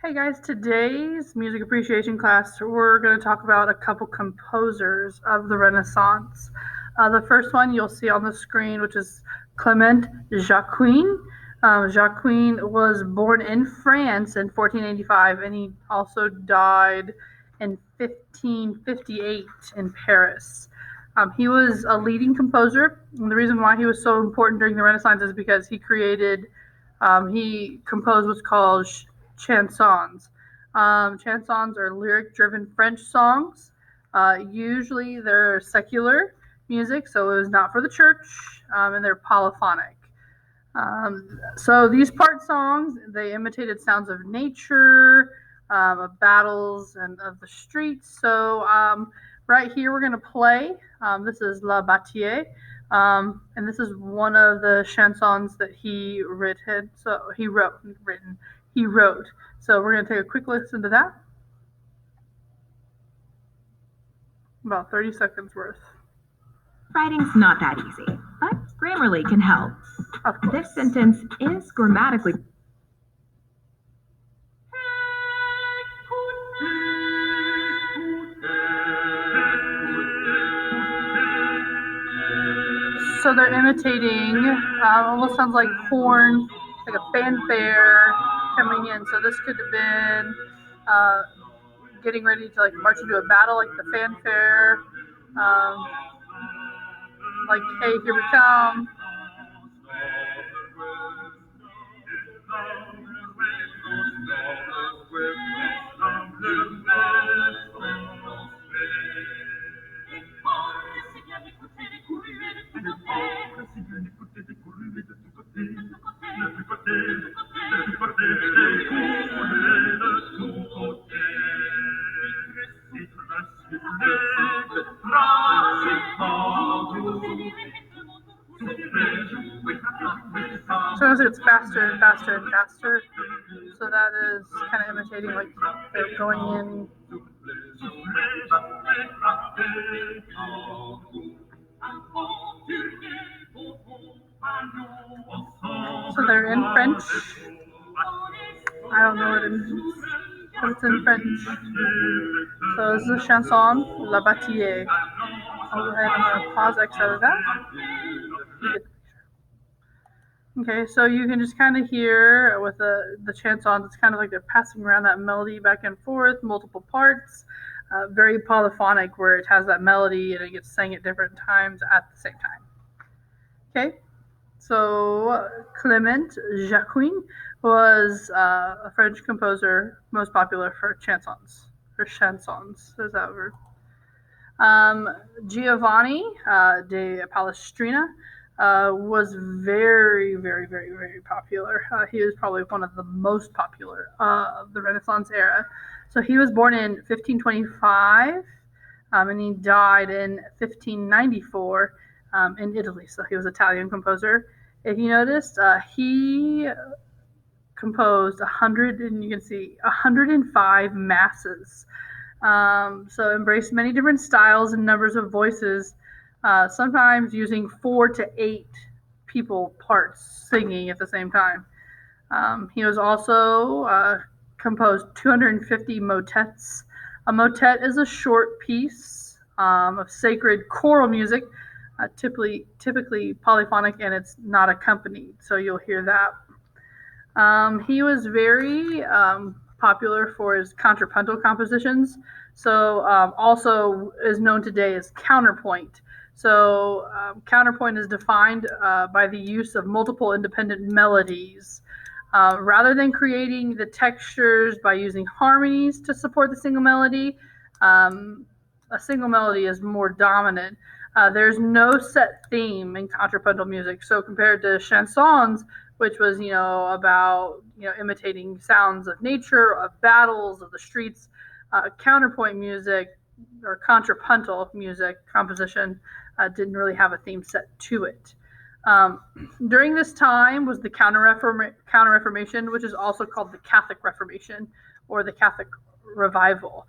Hey guys, today's music appreciation class, we're going to talk about a couple composers of the Renaissance. The first one you'll see on the screen, which is Clement Janequin. Janequin was born in France in 1485, and he also died in 1558 in Paris. He was a leading composer, and the reason why he was so important during the Renaissance is because he composed what's called chansons. Chansons are lyric-driven French songs. Usually they're secular music, so it was not for the church, and they're polyphonic. So these part songs, they imitated sounds of nature, of battles, and of the streets. So right here we're going to play. This is La Bataille, and this is one of the chansons that he written. So he wrote. So we're going to take a quick listen to that. About 30 seconds worth. Writing's not that easy, but Grammarly can help. This sentence is grammatically so they're imitating, almost sounds like horn, like a fanfare coming in. So this could have been getting ready to like march into a battle, like the fanfare, like hey, here we come. So as it's faster and faster and faster, so that is kind of imitating like they're going in. So they're in French. I don't know what it means, but it's in French. So this is a chanson, La Bataille. I'll go ahead and I'm going to pause X out of that. Okay, so you can just kind of hear with the chansons, it's kind of like they're passing around that melody back and forth, multiple parts, very polyphonic where it has that melody and it gets sang at different times at the same time. Okay, so Clement Janequin was a French composer, most popular for chansons. Is that word? Giovanni de Palestrina was very, very, very, very popular. He was probably one of the most popular of the Renaissance era. So he was born in 1525, and he died in 1594 in Italy. So he was an Italian composer. If you noticed, he composed 100, and you can see 105 masses. So embraced many different styles and numbers of voices, sometimes using 4 to 8 people parts singing at the same time. He was also composed 250 motets. A motet is a short piece of sacred choral music, typically polyphonic, and it's not accompanied, so you'll hear that. He was very popular for his contrapuntal compositions, so also is known today as counterpoint. So counterpoint is defined by the use of multiple independent melodies. Rather than creating the textures by using harmonies to support the single melody, a single melody is more dominant. There's no set theme in contrapuntal music, so compared to chansons, which was, about, imitating sounds of nature, of battles, of the streets. Counterpoint music or contrapuntal music composition didn't really have a theme set to it. During this time was the Counter-Reformation, which is also called the Catholic Reformation or the Catholic Revival.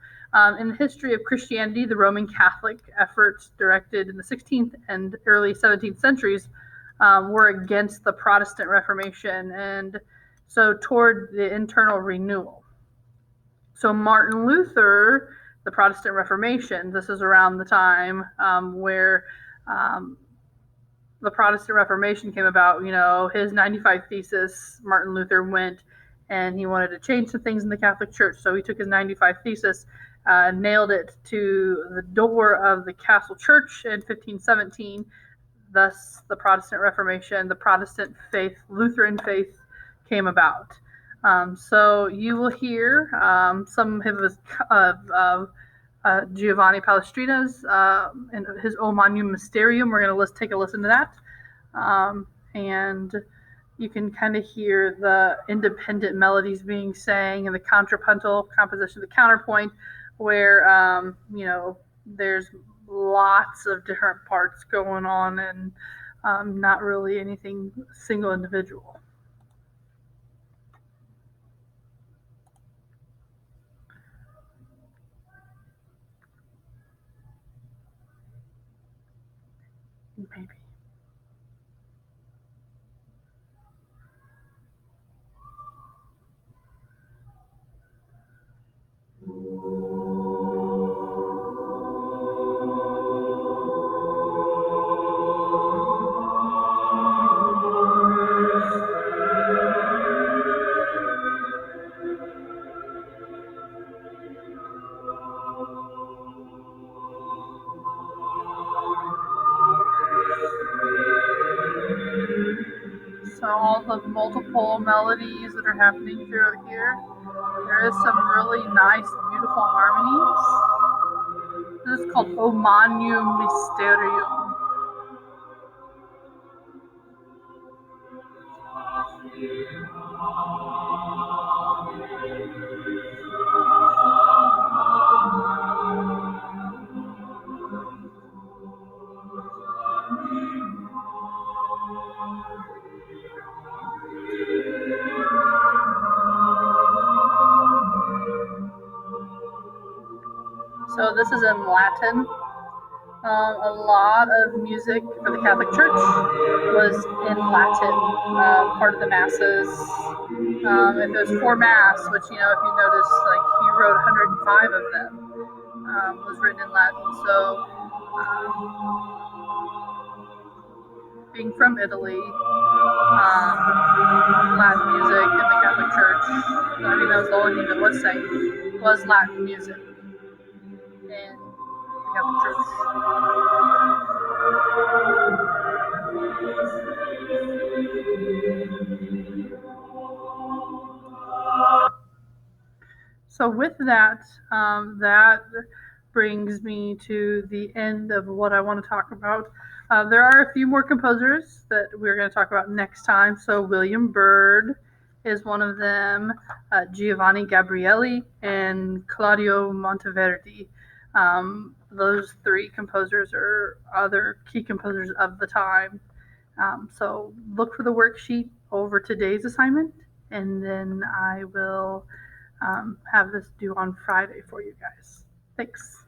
In the history of Christianity, the Roman Catholic efforts directed in the 16th and early 17th centuries were against the Protestant Reformation, and so toward the internal renewal. So Martin Luther, the Protestant Reformation, this is around the time where the Protestant Reformation came about. His 95 Thesis, Martin Luther went and he wanted to change some things in the Catholic Church. So he took his 95 Thesis, nailed it to the door of the Castle Church in 1517. Thus, the Protestant Reformation, the Protestant faith, Lutheran faith came about. So you will hear some of Giovanni Palestrina's and his O Magnum Mysterium. We're going to take a listen to that. And you can kind of hear the independent melodies being sang and the contrapuntal composition, the counterpoint, where, there's lots of different parts going on and not really anything single individual. Maybe. So all the multiple melodies that are happening through here, there is some really nice, beautiful harmonies. This is called O Magnum Mysterium. So this is in Latin. A lot of music for the Catholic Church was in Latin, part of the masses. If there's 4 mass, which, if you notice, like he wrote 105 of them, was written in Latin. So being from Italy, Latin music in the Catholic Church, that was the only thing that was sang, was Latin music in the Catholic Church. So with that, that brings me to the end of what I want to talk about. There are a few more composers that we're going to talk about next time. So William Byrd is one of them, Giovanni Gabrieli, and Claudio Monteverdi. Those 3 composers are other key composers of the time. So look for the worksheet over today's assignment, and then I will have this due on Friday for you guys. Thanks.